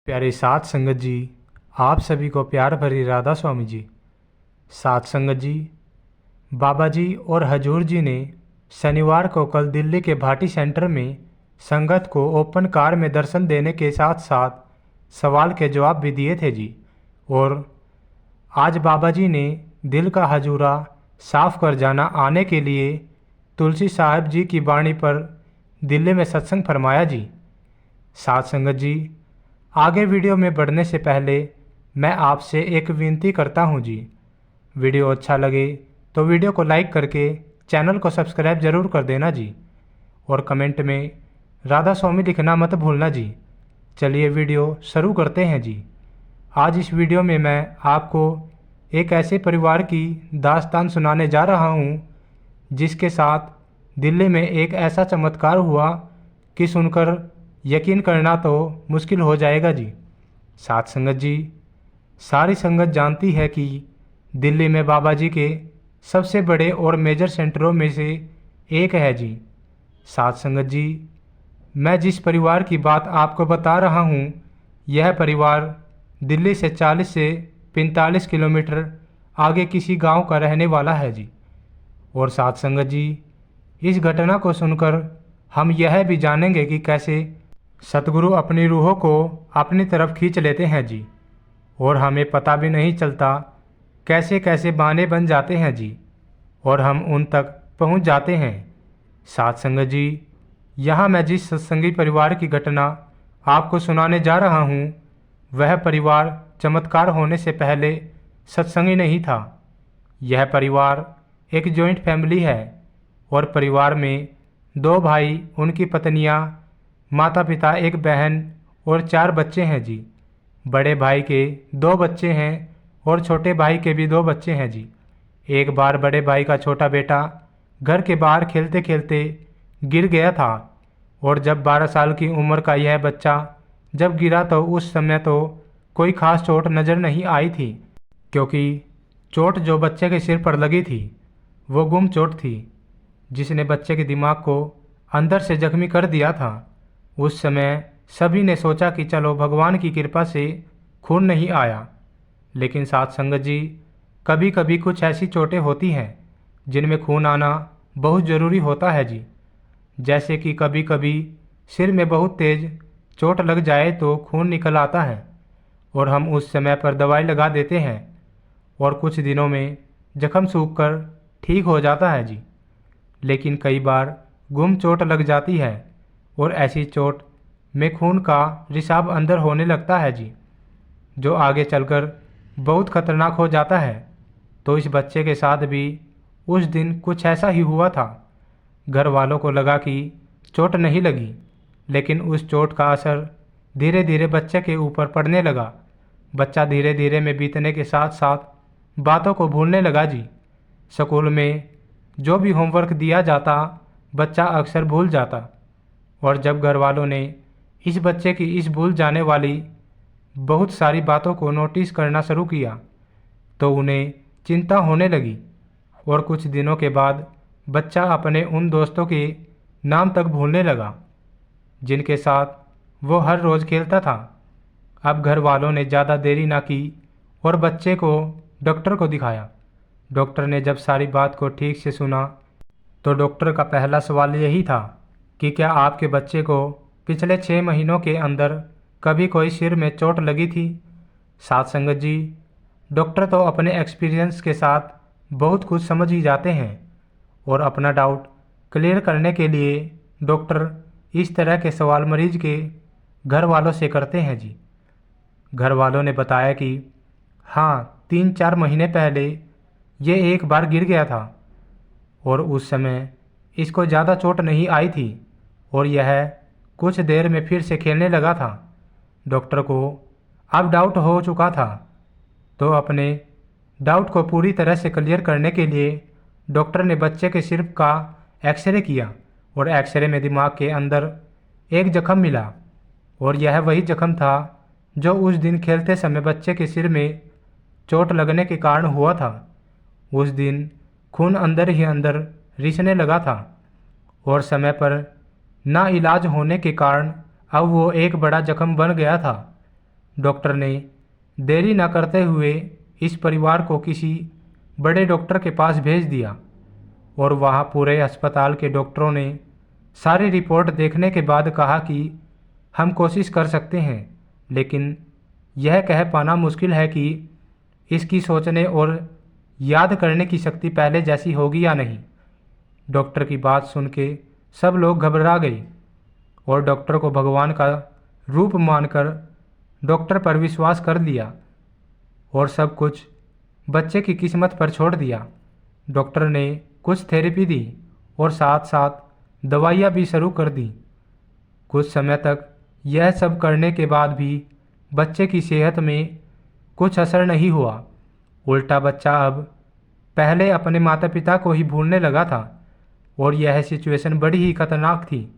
प्यारे साथ संगत जी, आप सभी को प्यार भरी राधा स्वामी जी। साथ संगत जी, बाबा जी और हजूर जी ने शनिवार को कल दिल्ली के भाटी सेंटर में संगत को ओपन कार में दर्शन देने के साथ साथ सवाल के जवाब भी दिए थे जी। और आज बाबा जी ने दिल का हजूरा साफ कर जाना आने के लिए तुलसी साहब जी की वाणी पर दिल्ली में सत्संग फरमाया जी। साथ संगत जी, आगे वीडियो में बढ़ने से पहले मैं आपसे एक विनती करता हूं जी। वीडियो अच्छा लगे तो वीडियो को लाइक करके चैनल को सब्सक्राइब ज़रूर कर देना जी, और कमेंट में राधा स्वामी लिखना मत भूलना जी। चलिए वीडियो शुरू करते हैं जी। आज इस वीडियो में मैं आपको एक ऐसे परिवार की दास्तान सुनाने जा रहा हूं जिसके साथ दिल्ली में एक ऐसा चमत्कार हुआ कि सुनकर यकीन करना तो मुश्किल हो जाएगा जी। साथ संगत जी, सारी संगत जानती है कि दिल्ली में बाबा जी के सबसे बड़े और मेजर सेंटरों में से एक है जी। साथ संगत जी, मैं जिस परिवार की बात आपको बता रहा हूँ, यह परिवार दिल्ली से 40 से 45 किलोमीटर आगे किसी गांव का रहने वाला है जी। और साथ संगत जी, इस घटना को सुनकर हम यह भी जानेंगे कि कैसे सतगुरु अपनी रूहों को अपनी तरफ खींच लेते हैं जी, और हमें पता भी नहीं चलता कैसे कैसे बहाने बन जाते हैं जी, और हम उन तक पहुंच जाते हैं। साथ संगत जी, यहाँ मैं जिस सत्संगी परिवार की घटना आपको सुनाने जा रहा हूँ, वह परिवार चमत्कार होने से पहले सत्संगी नहीं था। यह परिवार एक जॉइंट फैमिली है, और परिवार में 2 भाई, उनकी पत्नियाँ, माता पिता, एक बहन और 4 बच्चे हैं जी। बड़े भाई के 2 बच्चे हैं और छोटे भाई के भी 2 बच्चे हैं जी। एक बार बड़े भाई का छोटा बेटा घर के बाहर खेलते खेलते गिर गया था, और जब 12 साल की उम्र का यह बच्चा जब गिरा तो उस समय तो कोई खास चोट नज़र नहीं आई थी, क्योंकि चोट जो बच्चे के सिर पर लगी थी वो गुम चोट थी, जिसने बच्चे के दिमाग को अंदर से जख्मी कर दिया था। उस समय सभी ने सोचा कि चलो भगवान की कृपा से खून नहीं आया, लेकिन साथ संगत जी, कभी कभी कुछ ऐसी चोटें होती हैं जिनमें खून आना बहुत ज़रूरी होता है जी। जैसे कि कभी कभी सिर में बहुत तेज़ चोट लग जाए तो खून निकल आता है, और हम उस समय पर दवाई लगा देते हैं, और कुछ दिनों में जख्म सूख कर ठीक हो जाता है जी। लेकिन कई बार गुम चोट लग जाती है, और ऐसी चोट में खून का रिसाव अंदर होने लगता है जी, जो आगे चलकर बहुत खतरनाक हो जाता है। तो इस बच्चे के साथ भी उस दिन कुछ ऐसा ही हुआ था। घर वालों को लगा कि चोट नहीं लगी, लेकिन उस चोट का असर धीरे धीरे बच्चे के ऊपर पड़ने लगा। बच्चा धीरे धीरे में बीतने के साथ साथ बातों को भूलने लगा जी। स्कूल में जो भी होमवर्क दिया जाता, बच्चा अक्सर भूल जाता, और जब घर वालों ने इस बच्चे की इस भूल जाने वाली बहुत सारी बातों को नोटिस करना शुरू किया, तो उन्हें चिंता होने लगी, और कुछ दिनों के बाद बच्चा अपने उन दोस्तों के नाम तक भूलने लगा जिनके साथ वो हर रोज़ खेलता था। अब घर वालों ने ज़्यादा देरी ना की और बच्चे को डॉक्टर को दिखाया। डॉक्टर ने जब सारी बात को ठीक से सुना, तो डॉक्टर का पहला सवाल यही था कि क्या आपके बच्चे को पिछले 6 महीनों के अंदर कभी कोई सिर में चोट लगी थी। साथ संगत जी, डॉक्टर तो अपने एक्सपीरियंस के साथ बहुत कुछ समझ ही जाते हैं, और अपना डाउट क्लियर करने के लिए डॉक्टर इस तरह के सवाल मरीज के घर वालों से करते हैं जी। घर वालों ने बताया कि हाँ, 3-4 महीने पहले ये एक बार गिर गया था, और उस समय इसको ज़्यादा चोट नहीं आई थी, और यह कुछ देर में फिर से खेलने लगा था। डॉक्टर को अब डाउट हो चुका था, तो अपने डाउट को पूरी तरह से क्लियर करने के लिए डॉक्टर ने बच्चे के सिर का एक्सरे किया, और एक्सरे में दिमाग के अंदर एक जख्म मिला, और यह वही जख्म था जो उस दिन खेलते समय बच्चे के सिर में चोट लगने के कारण हुआ था। उस दिन खून अंदर ही अंदर रिसने लगा था, और समय पर ना इलाज होने के कारण अब वो एक बड़ा जख्म बन गया था। डॉक्टर ने देरी न करते हुए इस परिवार को किसी बड़े डॉक्टर के पास भेज दिया और वहाँ पूरे अस्पताल के डॉक्टरों ने सारी रिपोर्ट देखने के बाद कहा कि हम कोशिश कर सकते हैं, लेकिन यह कह पाना मुश्किल है कि इसकी सोचने और याद करने की शक्ति पहले जैसी होगी या नहीं। डॉक्टर की बात सुन के सब लोग घबरा गए और डॉक्टर को भगवान का रूप मानकर डॉक्टर पर विश्वास कर लिया और सब कुछ बच्चे की किस्मत पर छोड़ दिया। डॉक्टर ने कुछ थेरेपी दी और साथ साथ दवाइयाँ भी शुरू कर दी। कुछ समय तक यह सब करने के बाद भी बच्चे की सेहत में कुछ असर नहीं हुआ। उल्टा बच्चा अब पहले अपने माता पिता को ही भूलने लगा था और यह सिचुएशन बड़ी ही खतरनाक थी।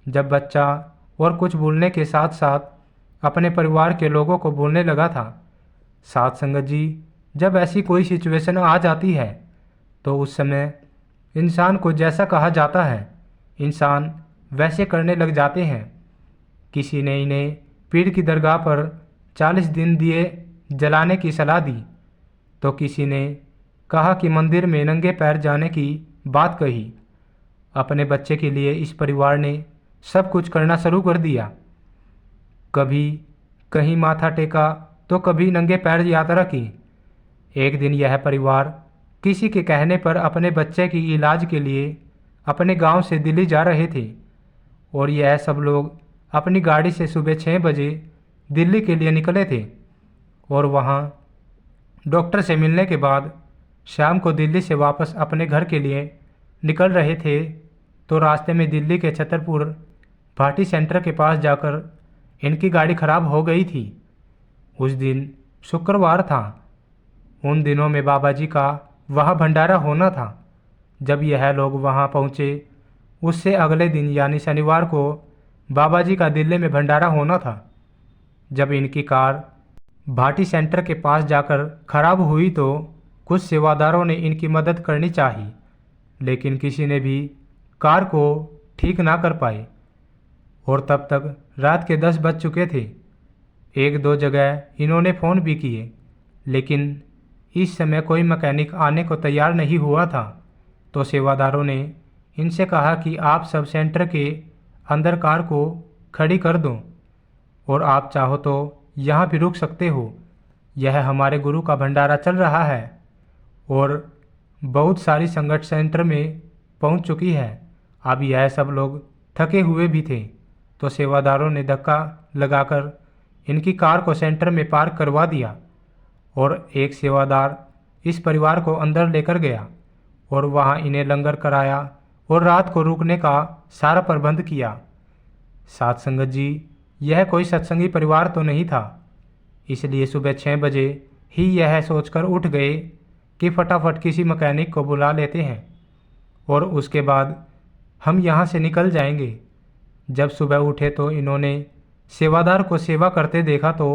जब बच्चा और कुछ भूलने के साथ साथ अपने परिवार के लोगों को भूलने लगा था। साथ संगत जी, जब ऐसी कोई सिचुएशन आ जाती है तो उस समय इंसान को जैसा कहा जाता है इंसान वैसे करने लग जाते हैं। किसी ने इन्हें पीर की दरगाह पर 40 दिन दिए जलाने की सलाह दी तो किसी ने कहा कि मंदिर में नंगे पैर जाने की बात कही। अपने बच्चे के लिए इस परिवार ने सब कुछ करना शुरू कर दिया। कभी कहीं माथा टेका तो कभी नंगे पैर यात्रा की। एक दिन यह परिवार किसी के कहने पर अपने बच्चे की इलाज के लिए अपने गांव से दिल्ली जा रहे थे और यह सब लोग अपनी गाड़ी से सुबह 6 बजे दिल्ली के लिए निकले थे और वहां डॉक्टर से मिलने के बाद शाम को दिल्ली से वापस अपने घर के लिए निकल रहे थे तो रास्ते में दिल्ली के छतरपुर भाटी सेंटर के पास जाकर इनकी गाड़ी खराब हो गई थी। उस दिन शुक्रवार था। उन दिनों में बाबा जी का वहाँ भंडारा होना था। जब यह लोग वहाँ पहुँचे उससे अगले दिन यानी शनिवार को बाबा जी का दिल्ली में भंडारा होना था। जब इनकी कार भाटी सेंटर के पास जाकर खराब हुई तो कुछ सेवादारों ने इनकी मदद करनी चाहिए, लेकिन किसी ने भी कार को ठीक ना कर पाए और तब तक रात के 10 बज चुके थे। 1-2 जगह इन्होंने फ़ोन भी किए, लेकिन इस समय कोई मैकेनिक आने को तैयार नहीं हुआ था। तो सेवादारों ने इनसे कहा कि आप सब सेंटर के अंदर कार को खड़ी कर दो और आप चाहो तो यहाँ भी रुक सकते हो। यह हमारे गुरु का भंडारा चल रहा है और बहुत सारी संगत सेंटर में पहुँच चुकी है। अब यह सब लोग थके हुए भी थे तो सेवादारों ने धक्का लगाकर इनकी कार को सेंटर में पार्क करवा दिया और एक सेवादार इस परिवार को अंदर लेकर गया और वहाँ इन्हें लंगर कराया और रात को रुकने का सारा प्रबंध किया। साथ संगत जी, यह कोई सत्संगी परिवार तो नहीं था, इसलिए सुबह 6 बजे ही यह सोचकर उठ गए कि फटाफट किसी मैकेनिक को बुला लेते हैं और उसके बाद हम यहाँ से निकल जाएंगे। जब सुबह उठे तो इन्होंने सेवादार को सेवा करते देखा तो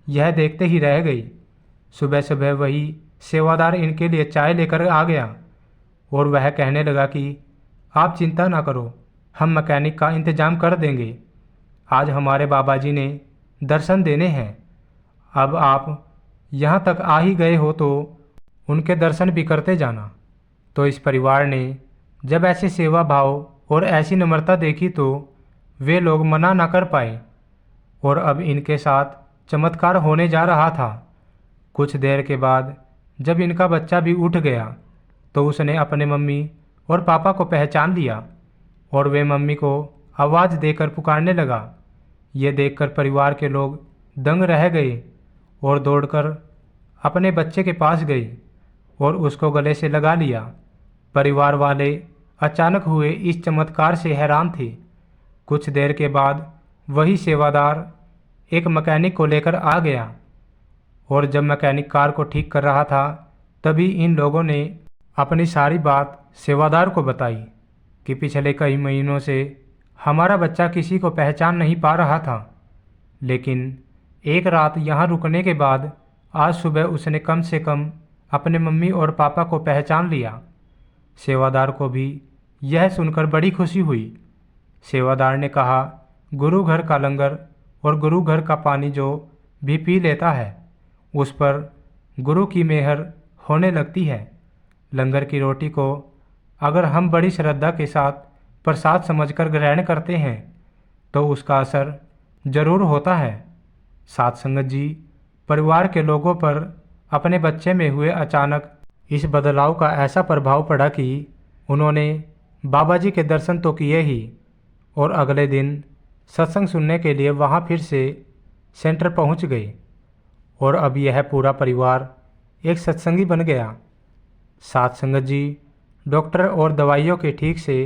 यह देखते ही रह गई। सुबह सुबह वही सेवादार इनके लिए चाय लेकर आ गया और वह कहने लगा कि आप चिंता ना करो, हम मैकेनिक का इंतज़ाम कर देंगे। आज हमारे बाबा जी ने दर्शन देने हैं। अब आप यहाँ तक आ ही गए हो तो उनके दर्शन भी करते जाना। तो इस परिवार ने जब ऐसे सेवा भाव और ऐसी नम्रता देखी तो वे लोग मना ना कर पाए और अब इनके साथ चमत्कार होने जा रहा था। कुछ देर के बाद जब इनका बच्चा भी उठ गया तो उसने अपने मम्मी और पापा को पहचान लिया और वे मम्मी को आवाज़ देकर पुकारने लगा। ये देखकर परिवार के लोग दंग रह गए और दौड़कर अपने बच्चे के पास गए और उसको गले से लगा लिया। परिवार वाले अचानक हुए इस चमत्कार से हैरान थे। कुछ देर के बाद वही सेवादार एक मैकेनिक को लेकर आ गया और जब मैकेनिक कार को ठीक कर रहा था तभी इन लोगों ने अपनी सारी बात सेवादार को बताई कि पिछले कई महीनों से हमारा बच्चा किसी को पहचान नहीं पा रहा था, लेकिन एक रात यहाँ रुकने के बाद आज सुबह उसने कम से कम अपने मम्मी और पापा को पहचान लिया। सेवादार को भी यह सुनकर बड़ी खुशी हुई। सेवादार ने कहा, गुरु घर का लंगर और गुरु घर का पानी जो भी पी लेता है उस पर गुरु की मेहर होने लगती है। लंगर की रोटी को अगर हम बड़ी श्रद्धा के साथ प्रसाद समझकर ग्रहण करते हैं तो उसका असर जरूर होता है। साथ संगत जी, परिवार के लोगों पर अपने बच्चे में हुए अचानक इस बदलाव का ऐसा प्रभाव पड़ा कि उन्होंने बाबा जी के दर्शन तो किए ही और अगले दिन सत्संग सुनने के लिए वहाँ फिर से सेंटर पहुँच गए और अब यह पूरा परिवार एक सत्संगी बन गया। साथ संगत जी, डॉक्टर और दवाइयों के ठीक से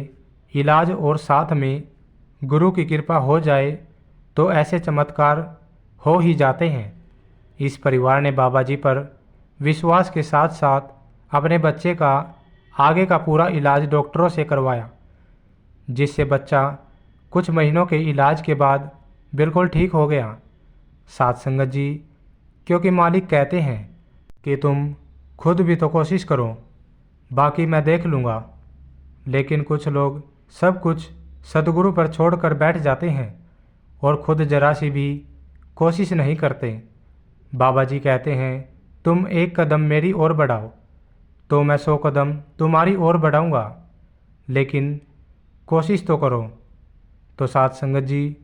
इलाज और साथ में गुरु की कृपा हो जाए तो ऐसे चमत्कार हो ही जाते हैं। इस परिवार ने बाबा जी पर विश्वास के साथ साथ अपने बच्चे का आगे का पूरा इलाज डॉक्टरों से करवाया, जिससे बच्चा कुछ महीनों के इलाज के बाद बिल्कुल ठीक हो गया। साथ संगत जी, क्योंकि मालिक कहते हैं कि तुम खुद भी तो कोशिश करो, बाकी मैं देख लूँगा। लेकिन कुछ लोग सब कुछ सदगुरु पर छोड़कर बैठ जाते हैं और खुद जरा सी भी कोशिश नहीं करते। बाबा जी कहते हैं तुम एक कदम मेरी ओर बढ़ाओ तो मैं 100 कदम तुम्हारी ओर बढ़ाऊंगा, लेकिन कोशिश तो करो। तो साथ संगत जी,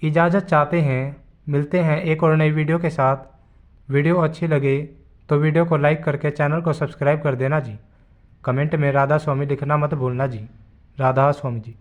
इजाज़त चाहते हैं, मिलते हैं एक और नई वीडियो के साथ। वीडियो अच्छी लगे तो वीडियो को लाइक करके चैनल को सब्सक्राइब कर देना जी। कमेंट में राधा स्वामी लिखना मत भूलना जी। राधा स्वामी जी।